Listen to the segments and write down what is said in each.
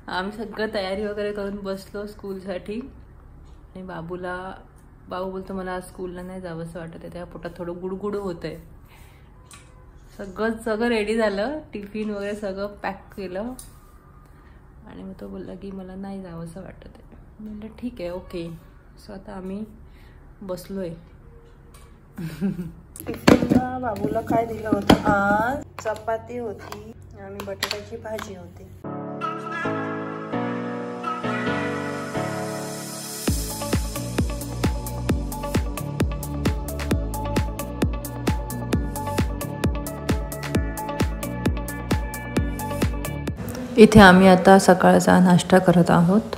आम्ही सगळं तयारी वगैरे करून बसलो स्कूलसाठी आणि बाबू बोलतो मला आज स्कूलला नाही जावंसं वाटत आहे, त्या पोटात थोडं गुडगुड होतंय. सगळं रेडी झालं, टिफिन वगैरे सगळं पॅक केलं आणि मग तो बोलला की मला नाही जावंसं वाटत आहे. म्हटलं ठीक आहे ओके. सो आता आम्ही बसलोय. टिफिनला बाबूला काय दिलं होतं आज? चपाती होती आणि बटाट्याची भाजी होती. इथे आम्ही आता सकाळचा नाश्ता करत आहोत.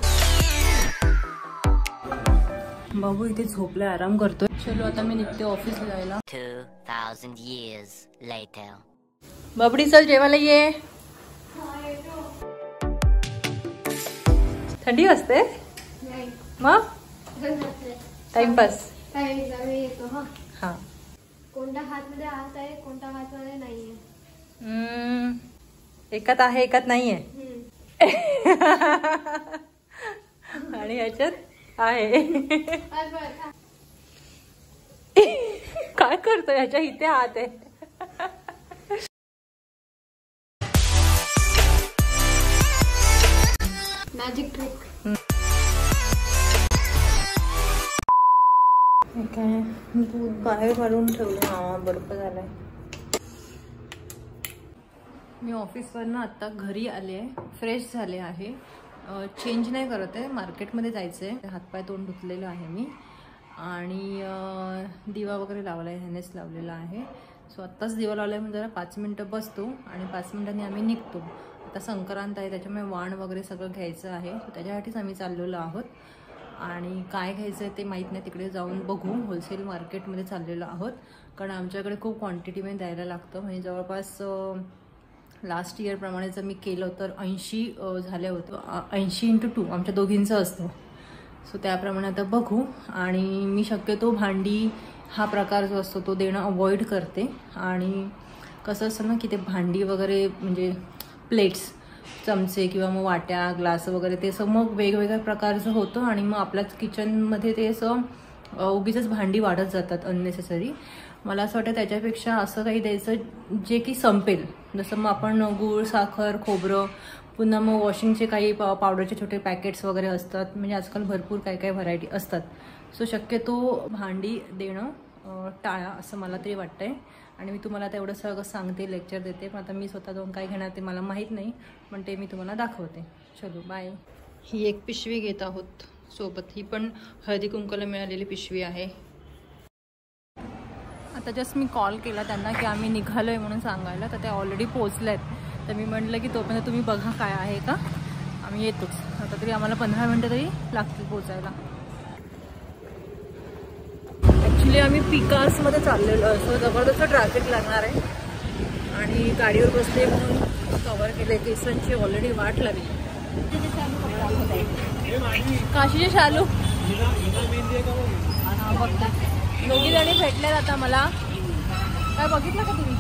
बाबू इथे झोपलाय, आराम करतोय. चलो आता मी निघते ऑफिसला जायला. 2000 years later. बाबडी चल जेवायला ये. थंडी असते मग टाइमपास. हा कोणत्या हातमध्ये हात आहे, कोणत्या हातमध्ये नाहीये. एकात आहे एकात नाहीये. आणि ह्याच्यात आहे. काय करतोय? ह्याच्या इथे हात आहे. Magic trick. काय दूध बाहेर काढून ठेवलं. हा बर्फ झालाय. मी ऑफिसवरनं आत्ता घरी आले आहे, फ्रेश झाले आहे. चेंज नाही करत आहे, मार्केटमध्ये जायचं आहे. हातपाय तोंड धुतलेलं आहे मी आणि दिवा वगैरे लावला आहे, ह्यानेच लावलेला आहे. सो आत्ताच दिवा लावला आहे म्हणजे जरा 5 मिनटं बसतो आणि 5 मिनटांनी आम्ही निघतो. आता संक्रांत आहे त्याच्यामुळे वाण वगैरे सगळं घ्यायचं आहे. सो त्याच्यासाठीच आम्ही चाललेलो आहोत आणि काय घ्यायचं आहे ते माहीत नाही, तिकडे जाऊन बघू. होलसेल मार्केटमध्ये चाललेलो आहोत कारण आमच्याकडे खूप क्वांटिटीमध्ये द्यायला लागतं. म्हणजे जवळपास लास्ट इयरप्रमाणे जर मी केलं तर 80 झाले होतं. 80x2 आमच्या दोघींचं असतं. सो त्याप्रमाणे आता बघू. आणि मी शक्यतो भांडी हा प्रकार जो असतो तो देणं अवॉइड करते. आणि कसं असतं ना की ते भांडी वगैरे म्हणजे प्लेट्स, चमचे किंवा मग वाट्या, ग्लास वगैरे ते असं मग वेगवेगळ्या प्रकारचं होतं आणि मग आपल्याच किचनमध्ये ते असं उगीचच भांडी वाढत जातात अननेसेसरी. मला असं वाटतं त्याच्यापेक्षा असं काही द्यायचं जे की संपेल. जसं मग आपण गूळ, साखर, खोबरं, पुन्हा मग वॉशिंगचे काही पावडरचे छोटे पॅकेट्स वगैरे असतात. म्हणजे आजकाल भरपूर काय काय व्हरायटी असतात. सो शक्यतो भांडी देणं टाळा असं मला तरी वाटतंय. आणि मी तुम्हाला आता एवढं सगळं सांगते, लेक्चर देते, पण आता मी स्वतः जाऊन काय घेणार ते मला माहीत नाही, पण ते मी तुम्हाला दाखवते. चलो बाय. ही एक पिशवी घेत आहोत सोबत. ही पण हळदी कुंकूला मिळालेली पिशवी आहे. आता जस्ट मी कॉल केला त्यांना की आम्ही निघालोय म्हणून सांगायला, तर ते ऑलरेडी पोचले आहेत. तर मी म्हटलं की तोपर्यंत तुम्ही बघा काय आहे का, आम्ही येतोच. आता तरी आम्हाला 15 मिनटं तरी लागतील पोचायला. ॲक्च्युली आम्ही पिकार्समध्ये चाललेलो असं जबरदस्त ट्रॅफिक लागणार आहे आणि गाडीवर बसले म्हणून कव्हर केले. केसांची ऑलरेडी वाट लागली. काशीचे शालू हां बघता. दोघी जणी भेटल्यात आता मला. काय बघितलं का तुम्ही?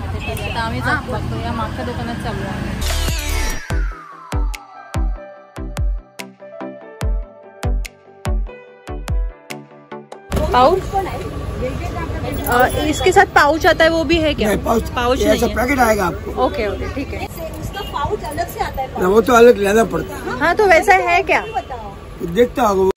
अच्छा ठीक आहे. आता आम्ही बघतो या मागच्या दुकानात चालू आहे. पाउच इसके साथ पाउच आता है, वो भी है क्या? पाउच नहीं है, पैकेट आएगा आपको. ओके ओके ठीक है. उसका पाउच अलग से आता है. वो तो अलग लेना पड़ता है. हाँ तो वैसा है क्या? देखता होगा.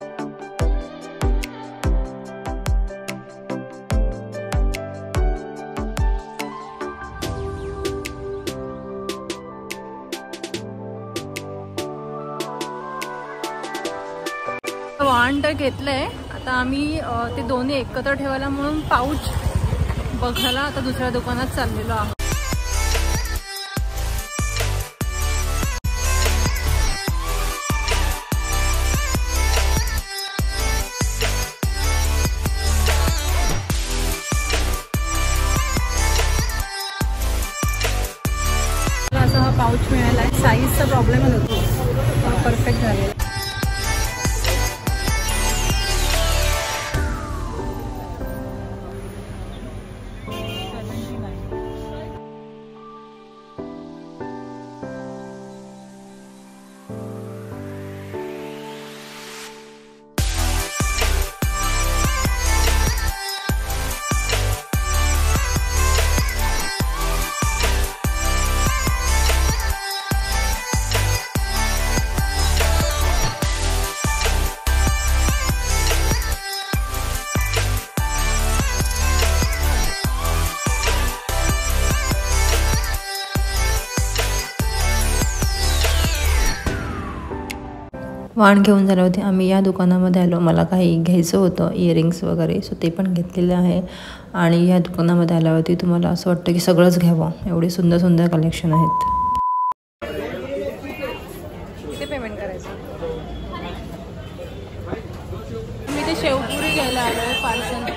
वाण तर घेतलंय. आता आम्ही ते दोन्ही एकत्र ठेवायला म्हणून पाऊच बघायला आता दुसऱ्या दुकानात चाललेलो आहोत. असा हा पाऊच मिळाला आहे. साईजचा प्रॉब्लेम होतो, परफेक्ट झालेला. वाण घेऊन झाल्यावरती आम्ही या दुकानामध्ये आलो. मला काही घ्यायचं होतं, इयरिंग्स वगैरे, सो ते पण घेतलेलं आहे. आणि या दुकानामध्ये आल्यावरती तुम्हाला असं वाटतं की सगळंच घ्यावं, एवढे सुंदर सुंदर कलेक्शन आहेत. किती पेमेंट करायचं? मी ते शेवपुरी घ्यायला आलो पार्सल.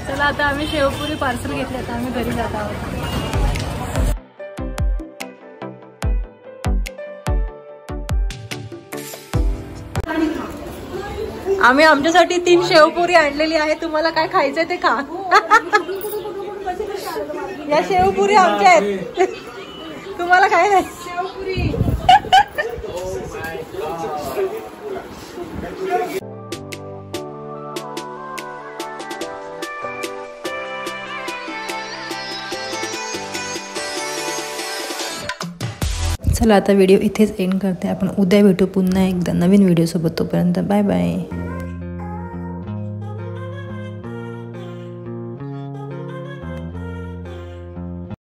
चला आता आम्ही शेवपुरी पार्सल घेतले, आता आम्ही घरी जात आहोत. आम्ही आमच्यासाठी 3 शेवपुरी आणलेली आहे. तुम्हाला काय खायचंय ते खा. या शेवपुरी आमच्या आहेत. तुम्हाला काय नाही. शेवपुरी चला आता व्हिडिओ इथेच एंड करते. आपण उद्या भेटू पुन्हा एकदा नवीन व्हिडिओसोबत. तोपर्यंत बाय बाय.